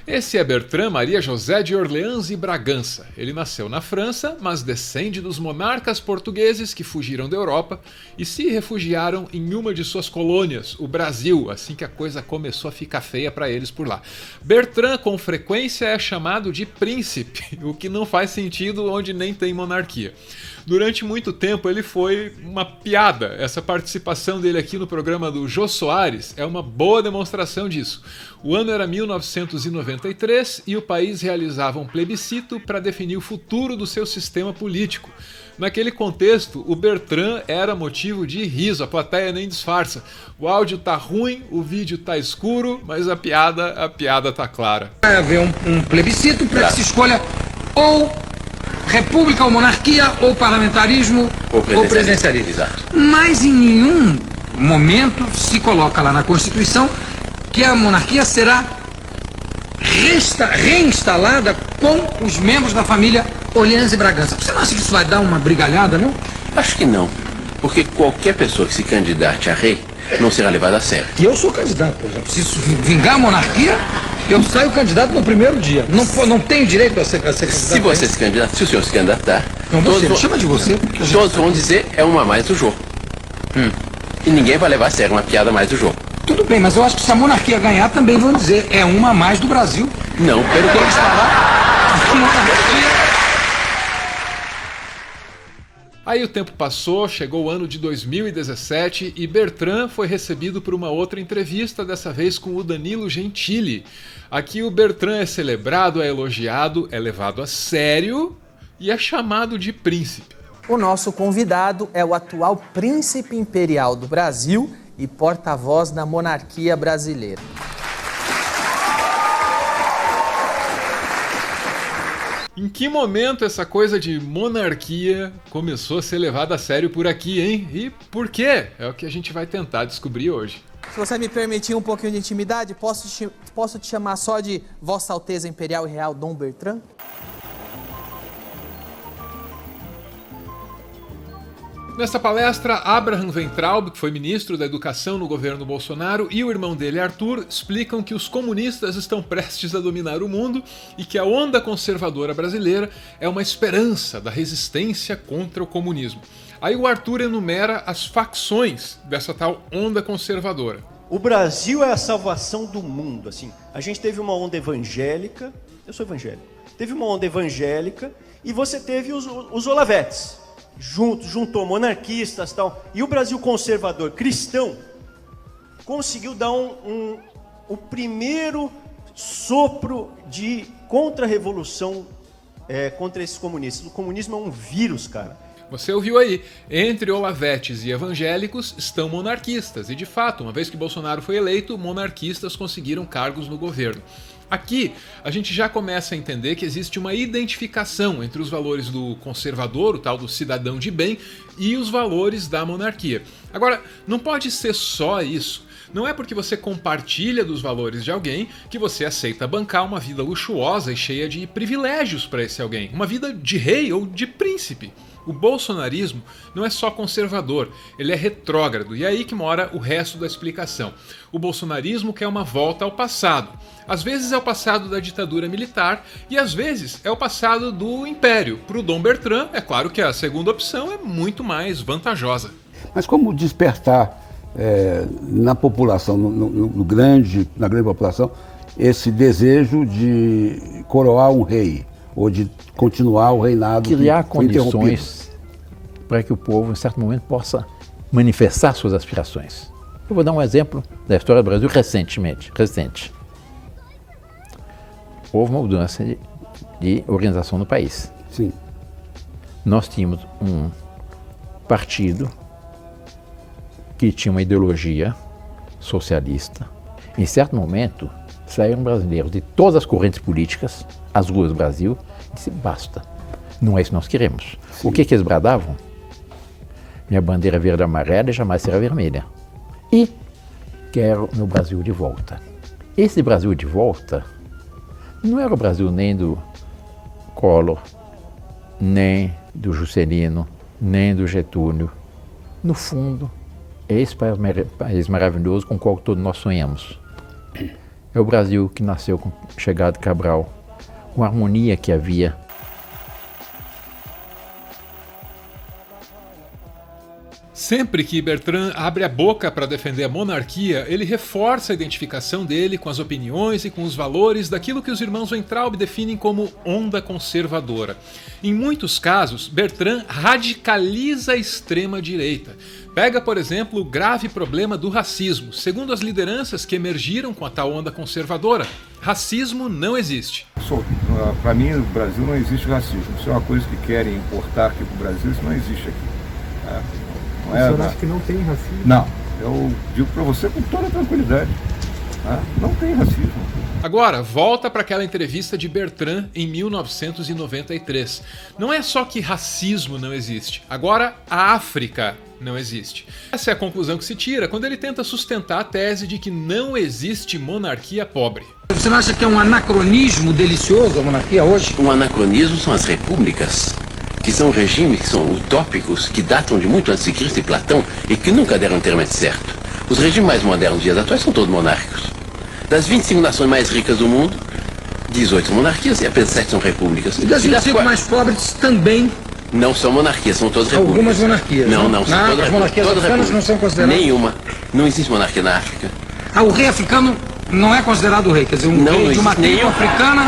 Esse é Bertrand Maria José de Orleans e Bragança. Ele nasceu na França, mas descende dos monarcas portugueses que fugiram da Europa e se refugiaram em uma de suas colônias, o Brasil, assim que a coisa começou a ficar feia para eles por lá. Bertrand, com frequência, é chamado de príncipe, o que não faz sentido onde nem tem monarquia. Durante muito tempo ele foi uma piada. Essa participação dele aqui no programa do Jô Soares é uma boa demonstração disso. O ano era 1993 e o país realizava um plebiscito para definir o futuro do seu sistema político. Naquele contexto, o Bertrand era motivo de riso, a plateia nem disfarça. O áudio tá ruim, o vídeo tá escuro, mas a piada tá clara. Vai haver um plebiscito para que se escolha ou república ou monarquia, ou parlamentarismo, ou presidencialismo. Exato. Mas em nenhum momento se coloca lá na Constituição que a monarquia será reinstalada com os membros da família Orleans e Bragança. Você não acha que isso vai dar uma brigalhada, não? Acho que não, porque qualquer pessoa que se candidate a rei não será levada a sério. E eu sou candidato, por exemplo. Se vingar a monarquia, eu saio candidato no primeiro dia. Não tenho direito a ser candidato. Se você se candidatar, se o senhor se candidatar, Não, você, chama de você. todos vão dizer é uma a mais do jogo. E ninguém vai levar a sério uma piada a mais do jogo. Tudo bem, mas eu acho que se a monarquia ganhar, também vão dizer é uma a mais do Brasil. Não, pelo Quem está contrário. lá, a monarquia. Aí o tempo passou, chegou o ano de 2017 e Bertrand foi recebido por uma outra entrevista, dessa vez com o Danilo Gentili. Aqui o Bertrand é celebrado, é elogiado, é levado a sério e é chamado de príncipe. O nosso convidado é o atual príncipe imperial do Brasil e porta-voz da monarquia brasileira. Em que momento essa coisa de monarquia começou a ser levada a sério por aqui, hein? E por quê? É o que a gente vai tentar descobrir hoje. Se você me permitir um pouquinho de intimidade, posso te chamar só de Vossa Alteza Imperial e Real Dom Bertrand? Nessa palestra, Abraham Weintraub, que foi ministro da Educação no governo Bolsonaro, e o irmão dele, Arthur, explicam que os comunistas estão prestes a dominar o mundo e que a onda conservadora brasileira é uma esperança da resistência contra o comunismo. Aí o Arthur enumera as facções dessa tal onda conservadora. O Brasil é a salvação do mundo, assim. A gente teve uma onda evangélica, eu sou evangélico, teve uma onda evangélica e você teve os Olavetes. Juntou monarquistas e tal. E o Brasil conservador cristão conseguiu dar o primeiro sopro de contra-revolução contra esses comunistas. O comunismo é um vírus, cara. Você ouviu aí, entre olavetes e evangélicos estão monarquistas. E de fato, uma vez que Bolsonaro foi eleito, monarquistas conseguiram cargos no governo. Aqui, a gente já começa a entender que existe uma identificação entre os valores do conservador, o tal do cidadão de bem, e os valores da monarquia. Agora, não pode ser só isso. Não é porque você compartilha dos valores de alguém que você aceita bancar uma vida luxuosa e cheia de privilégios para esse alguém. Uma vida de rei ou de príncipe. O bolsonarismo não é só conservador, ele é retrógrado, e é aí que mora o resto da explicação. O bolsonarismo quer uma volta ao passado. Às vezes é o passado da ditadura militar e às vezes é o passado do império. Para o Dom Bertrand, é claro que a segunda opção é muito mais vantajosa. Mas como despertar na população, na grande população, esse desejo de coroar um rei? Ou de continuar o reinado. Criar condições para que o povo, em certo momento, possa manifestar suas aspirações. Eu vou dar um exemplo da história do Brasil recente. Houve uma mudança de organização no país. Sim. Nós tínhamos um partido que tinha uma ideologia socialista. Em certo momento, saíram brasileiros de todas as correntes políticas às ruas do Brasil e disse, basta, não é isso que nós queremos. Sim. O que eles bradavam? Minha bandeira verde e amarela jamais será vermelha. E quero meu Brasil de volta. Esse Brasil de volta não era o Brasil nem do Collor, nem do Juscelino, nem do Getúlio. No fundo, é esse país maravilhoso com o qual todos nós sonhamos. É É o Brasil que nasceu com chegada de Cabral, com a harmonia que havia. Sempre que Bertrand abre a boca para defender a monarquia, ele reforça a identificação dele com as opiniões e com os valores daquilo que os irmãos Weintraub definem como onda conservadora. Em muitos casos, Bertrand radicaliza a extrema-direita. Pega, por exemplo, o grave problema do racismo. Segundo as lideranças que emergiram com a tal onda conservadora, racismo não existe. Para mim, no Brasil não existe racismo. Isso é uma coisa que querem importar aqui para o Brasil, isso não existe aqui. O senhor acha que não tem racismo? Não, eu digo para você com toda tranquilidade, não tem racismo. Agora, volta para aquela entrevista de Bertrand em 1993. Não é só que racismo não existe, agora a África não existe. Essa é a conclusão que se tira quando ele tenta sustentar a tese de que não existe monarquia pobre. Você não acha que é um anacronismo delicioso a monarquia hoje? Um anacronismo são as repúblicas, que são regimes que são utópicos, que datam de muito antes de Cristo e Platão e que nunca deram termamente certo. Os regimes mais modernos, dias atuais, são todos monárquicos. Das 25 nações mais ricas do mundo, 18 são monarquias e apenas 7 são repúblicas. E das 25 mais pobres também? Não são monarquias, são todas repúblicas. Algumas monarquias. Não, são todas as monarquias africanas não são consideradas? Nenhuma. Não existe monarquia na África. O rei africano não é considerado rei, quer dizer, rei de uma tribo africana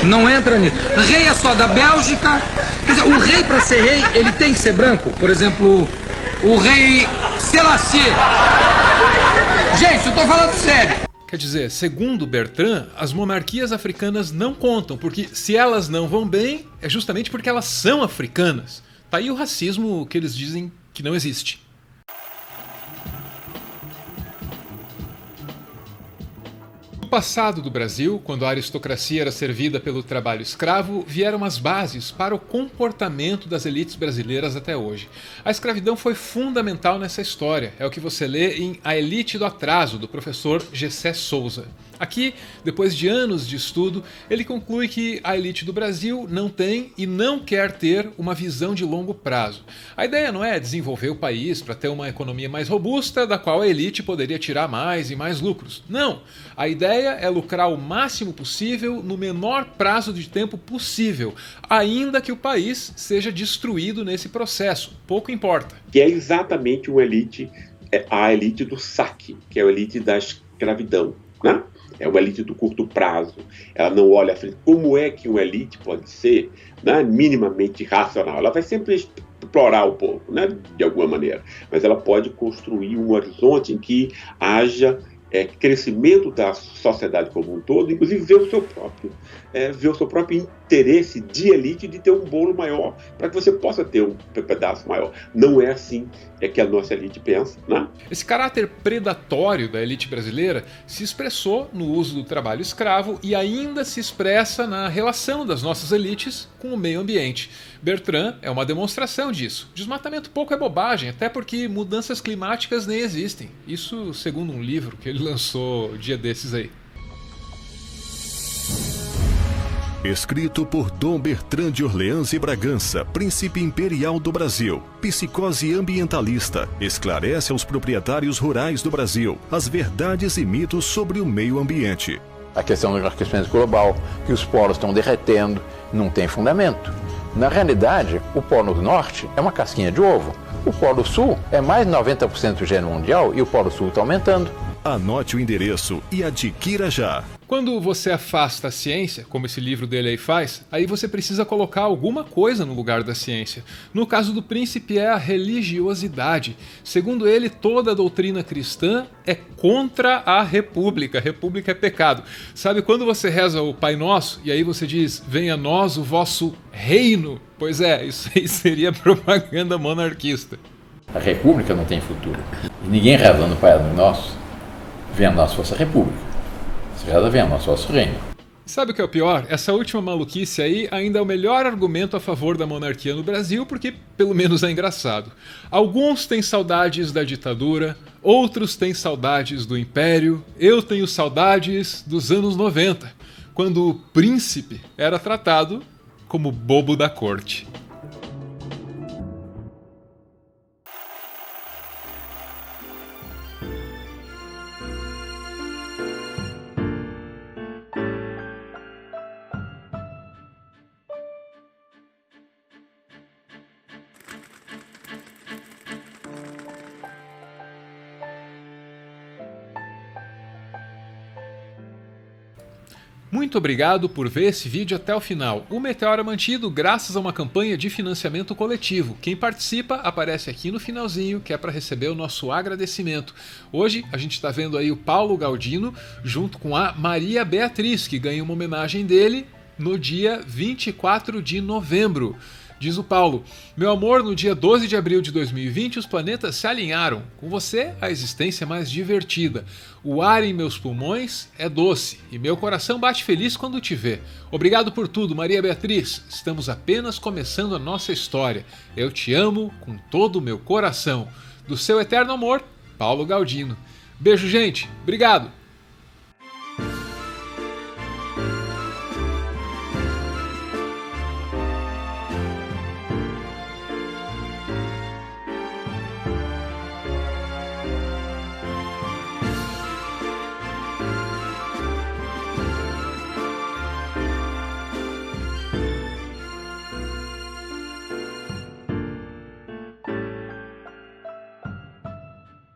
não entra nisso. Rei é só da Bélgica. Quer dizer, o rei, para ser rei, ele tem que ser branco. Por exemplo, o rei Selassie. Gente, eu tô falando sério. Quer dizer, segundo Bertrand, as monarquias africanas não contam, porque se elas não vão bem, é justamente porque elas são africanas. Tá aí o racismo que eles dizem que não existe. No passado do Brasil, quando a aristocracia era servida pelo trabalho escravo, vieram as bases para o comportamento das elites brasileiras até hoje. A escravidão foi fundamental nessa história, é o que você lê em A Elite do Atraso, do professor Gessé Souza. Aqui, depois de anos de estudo, ele conclui que a elite do Brasil não tem e não quer ter uma visão de longo prazo. A ideia não é desenvolver o país para ter uma economia mais robusta, da qual a elite poderia tirar mais e mais lucros. Não! A ideia é lucrar o máximo possível no menor prazo de tempo possível, ainda que o país seja destruído nesse processo. Pouco importa. Que é exatamente uma elite, a elite do saque, que é a elite da escravidão, né? É uma elite do curto prazo, ela não olha à frente. Como é que uma elite pode ser, né, minimamente racional? Ela vai sempre explorar o povo, né, de alguma maneira, mas ela pode construir um horizonte em que haja crescimento da sociedade como um todo, inclusive ver o seu próprio interesse de elite de ter um bolo maior, para que você possa ter um pedaço maior. Não é assim que a nossa elite pensa, né? Esse caráter predatório da elite brasileira se expressou no uso do trabalho escravo e ainda se expressa na relação das nossas elites com o meio ambiente. Bertrand é uma demonstração disso. Desmatamento pouco é bobagem, até porque mudanças climáticas nem existem. Isso segundo um livro que ele lançou dia desses aí. Escrito por Dom Bertrand de Orleans e Bragança, príncipe imperial do Brasil, psicose ambientalista, esclarece aos proprietários rurais do Brasil as verdades e mitos sobre o meio ambiente. A questão do aquecimento global, que os polos estão derretendo, não tem fundamento. Na realidade, o Polo Norte é uma casquinha de ovo. O Polo Sul é mais de 90% do gênero mundial e o Polo Sul está aumentando. Anote o endereço e adquira já. Quando você afasta a ciência, como esse livro dele aí faz, aí você precisa colocar alguma coisa no lugar da ciência. No caso do príncipe é a religiosidade. Segundo ele, toda a doutrina cristã é contra a república. A república é pecado. Sabe quando você reza o Pai Nosso e aí você diz, venha a nós o vosso reino? Pois é, isso aí seria propaganda monarquista. A república não tem futuro. E ninguém rezando o Pai Nosso, venha a nós vossa república. Venha a nós vosso reino. Sabe o que é o pior? Essa última maluquice aí ainda é o melhor argumento a favor da monarquia no Brasil, porque pelo menos é engraçado. Alguns têm saudades da ditadura, outros têm saudades do império, eu tenho saudades dos anos 90, quando o príncipe era tratado como bobo da corte. Muito obrigado por ver esse vídeo até o final. O Meteoro é mantido graças a uma campanha de financiamento coletivo. Quem participa aparece aqui no finalzinho, que é para receber o nosso agradecimento. Hoje a gente está vendo aí o Paulo Galdino junto com a Maria Beatriz, que ganha uma homenagem dele no dia 24 de novembro. Diz o Paulo: meu amor, no dia 12 de abril de 2020 os planetas se alinharam. Com você, a existência é mais divertida. O ar em meus pulmões é doce e meu coração bate feliz quando te vê. Obrigado por tudo, Maria Beatriz. Estamos apenas começando a nossa história. Eu te amo com todo o meu coração. Do seu eterno amor, Paulo Galdino. Beijo, gente. Obrigado.